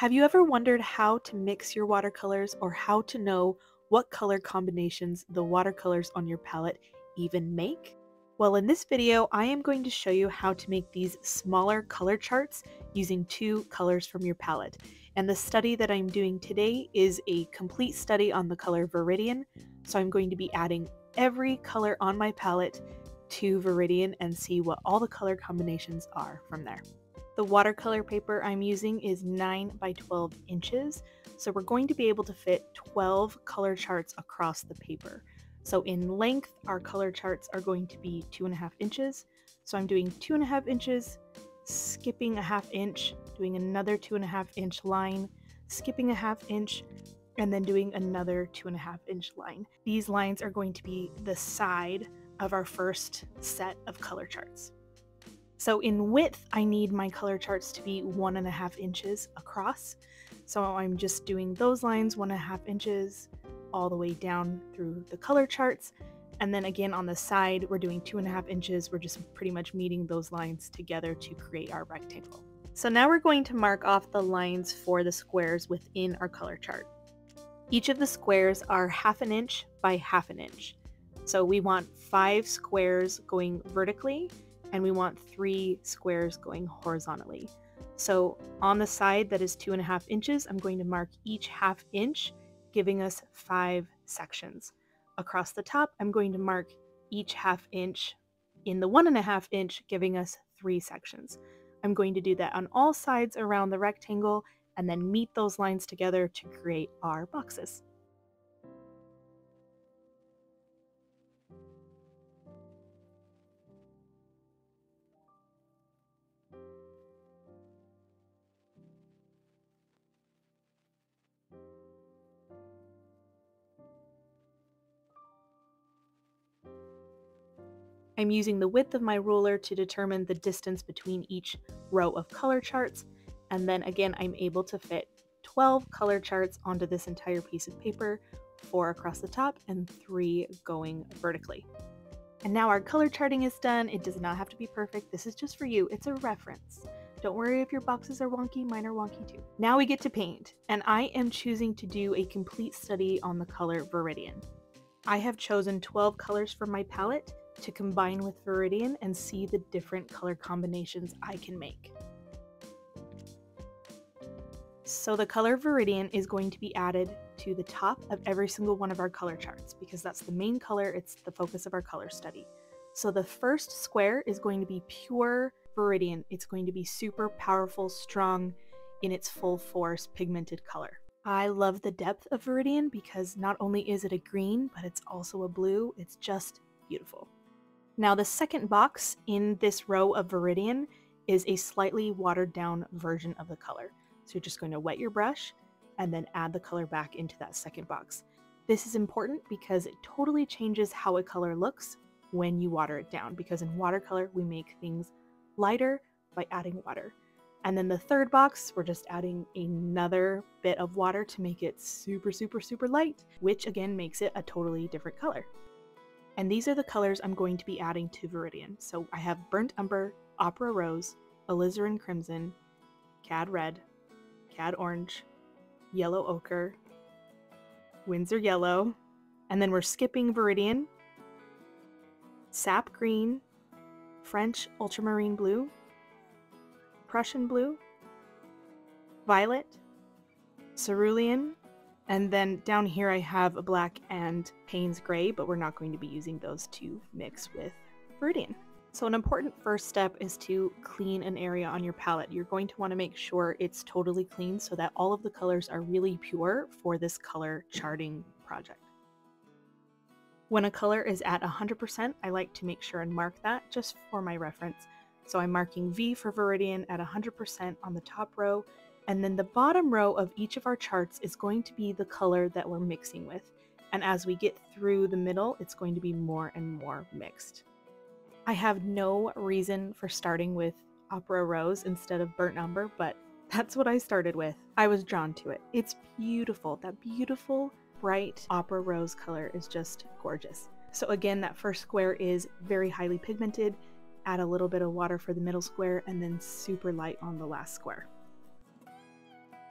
Have you ever wondered how to mix your watercolors or how to know what color combinations the watercolors on your palette even make? Well, in this video, I am going to show you how to make these smaller color charts using two colors from your palette. And the study that I'm doing today is a complete study on the color Viridian. So I'm going to be adding every color on my palette to Viridian and see what all the color combinations are from there. The watercolor paper I'm using is 9 by 12 inches, so we're going to be able to fit 12 color charts across the paper. So in length, our color charts are going to be 2.5 inches. So I'm doing 2.5 inches, skipping a half inch, doing another 2.5 inch line, skipping a half inch, and then doing another 2.5 inch line. These lines are going to be the side of our first set of color charts. So in width, I need my color charts to be 1.5 inches across. So I'm just doing those lines 1.5 inches all the way down through the color charts. And then again on the side, we're doing 2.5 inches. We're just pretty much meeting those lines together to create our rectangle. So now we're going to mark off the lines for the squares within our color chart. Each of the squares are 1/2 inch by 1/2 inch. So we want 5 squares going vertically, and we want 3 squares going horizontally. So on the side that is 2.5 inches, I'm going to mark each 1/2 inch, giving us 5 sections. Across the top, I'm going to mark each 1/2 inch in the 1.5 inch, giving us 3 sections. I'm going to do that on all sides around the rectangle and then meet those lines together to create our boxes. I'm using the width of my ruler to determine the distance between each row of color charts, and then again I'm able to fit 12 color charts onto this entire piece of paper, 4 across the top and 3 going vertically. And now our color charting is done. It does not have to be perfect. This is just for you. It's a reference. Don't worry if your boxes are wonky, mine are wonky too. Now we get to paint, and I am choosing to do a complete study on the color Viridian. I have chosen 12 colors from my palette to combine with Viridian and see the different color combinations I can make. So the color Viridian is going to be added to the top of every single one of our color charts because that's the main color, it's the focus of our color study. So the first square is going to be pure Viridian. It's going to be super powerful, strong, in its full force pigmented color. I love the depth of Viridian because not only is it a green, but it's also a blue. It's just beautiful. Now the second box in this row of Viridian is a slightly watered down version of the color. So you're just going to wet your brush and then add the color back into that second box. This is important because it totally changes how a color looks when you water it down, because in watercolor we make things lighter by adding water. And then the third box, we're just adding another bit of water to make it super, super, super light, which again makes it a totally different color. And these are the colors I'm going to be adding to Viridian. So I have Burnt Umber, Opera Rose, Alizarin Crimson, Cad Red, Cad Orange, Yellow Ochre, Winsor Yellow, and then we're skipping Viridian, Sap Green, French Ultramarine Blue, Prussian Blue, Violet, Cerulean, and then down here I have a black and Payne's Gray, but we're not going to be using those to mix with Viridian. So an important first step is to clean an area on your palette. You're going to want to make sure it's totally clean so that all of the colors are really pure for this color charting project. When a color is at 100%, I like to make sure and mark that just for my reference. So I'm marking V for Viridian at 100% on the top row, and then the bottom row of each of our charts is going to be the color that we're mixing with. And as we get through the middle, it's going to be more and more mixed. I have no reason for starting with Opera Rose instead of Burnt Umber, but that's what I started with. I was drawn to it. It's beautiful. That beautiful, bright Opera Rose color is just gorgeous. So again, that first square is very highly pigmented. Add a little bit of water for the middle square, and then super light on the last square.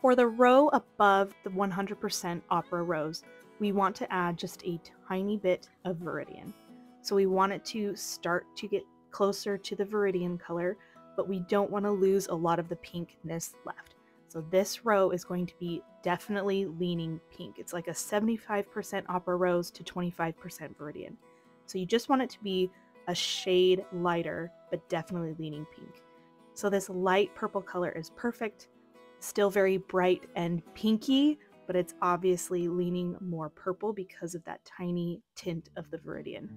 For the row above the 100% Ochre rose, we want to add just a tiny bit of Viridian. So we want it to start to get closer to the Viridian color, but we don't want to lose a lot of the pinkness left. So this row is going to be definitely leaning pink. It's like a 75% Ochre rose to 25% Viridian. So you just want it to be a shade lighter, but definitely leaning pink. So this light purple color is perfect. Still very bright and pinky, but it's obviously leaning more purple because of that tiny tint of the Viridian.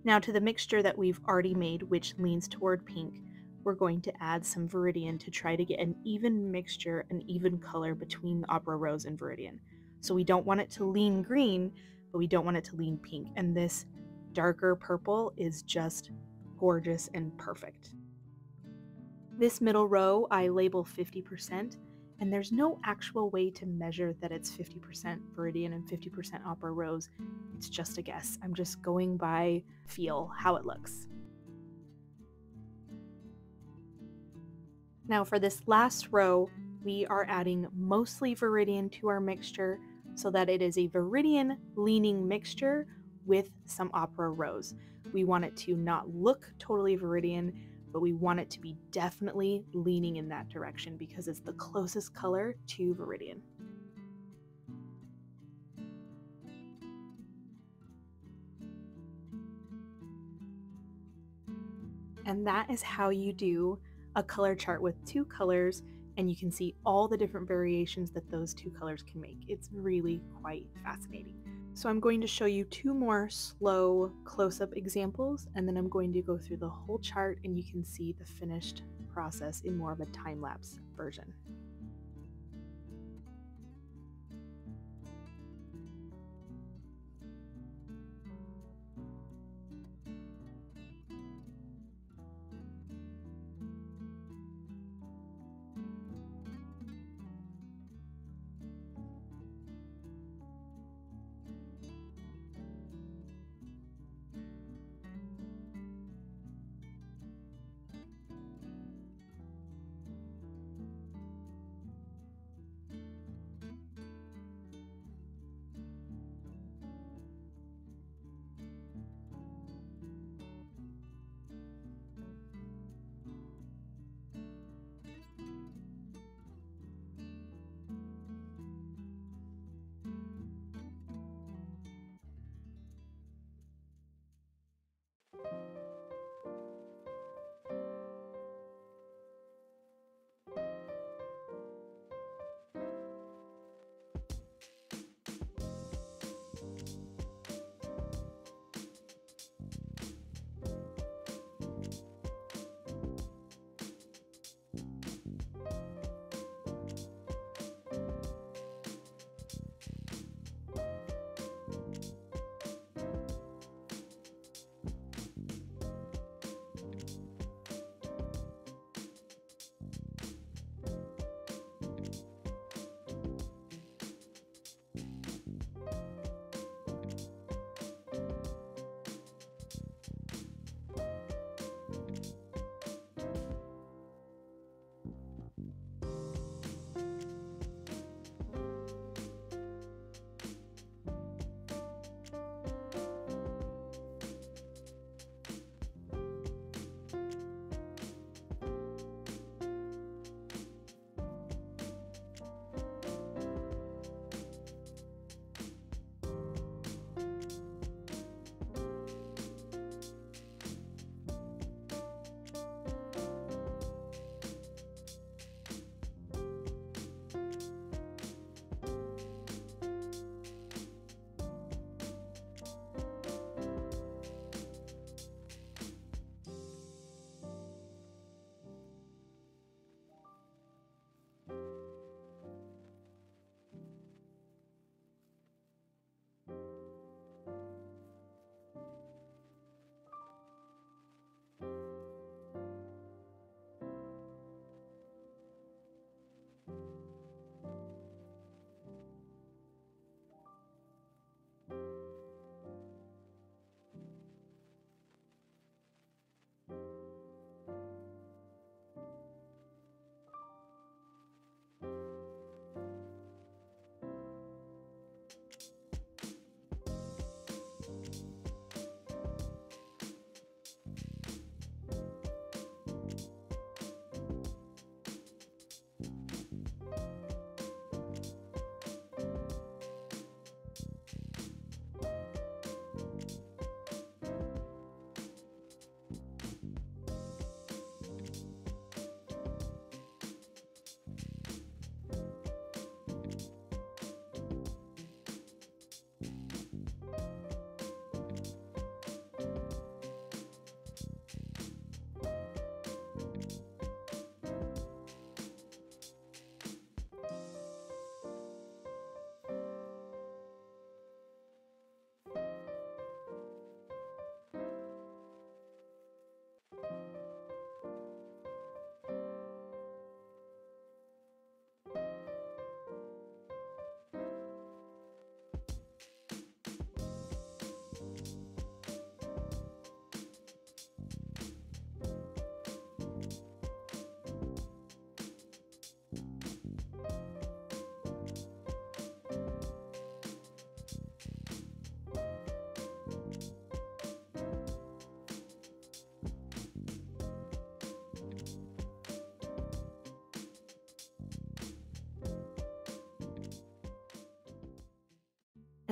Now to the mixture that we've already made, which leans toward pink, we're going to add some Viridian to try to get an even mixture, an even color between the Ochre rose and Viridian. So we don't want it to lean green, but we don't want it to lean pink. And this darker purple is just gorgeous and perfect. This middle row I label 50%, and there's no actual way to measure that it's 50% Viridian and 50% Ochre rose. It's just a guess. I'm just going by feel, how it looks. Now for this last row, we are adding mostly Viridian to our mixture so that it is a Viridian leaning mixture with some Ochre rose. We want it to not look totally Viridian, but we want it to be definitely leaning in that direction because it's the closest color to Viridian. And that is how you do a color chart with two colors, and you can see all the different variations that those two colors can make. It's really quite fascinating. So I'm going to show you two more slow close-up examples, and then I'm going to go through the whole chart and you can see the finished process in more of a time-lapse version.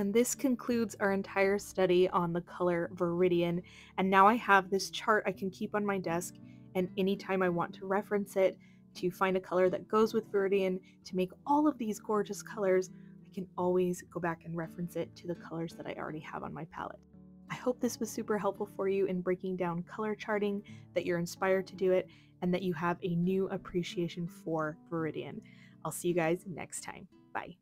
And this concludes our entire study on the color Viridian. And now I have this chart I can keep on my desk, and anytime I want to reference it, to find a color that goes with Viridian, to make all of these gorgeous colors, I can always go back and reference it to the colors that I already have on my palette. I hope this was super helpful for you in breaking down color charting, that you're inspired to do it, and that you have a new appreciation for Viridian. I'll see you guys next time. Bye.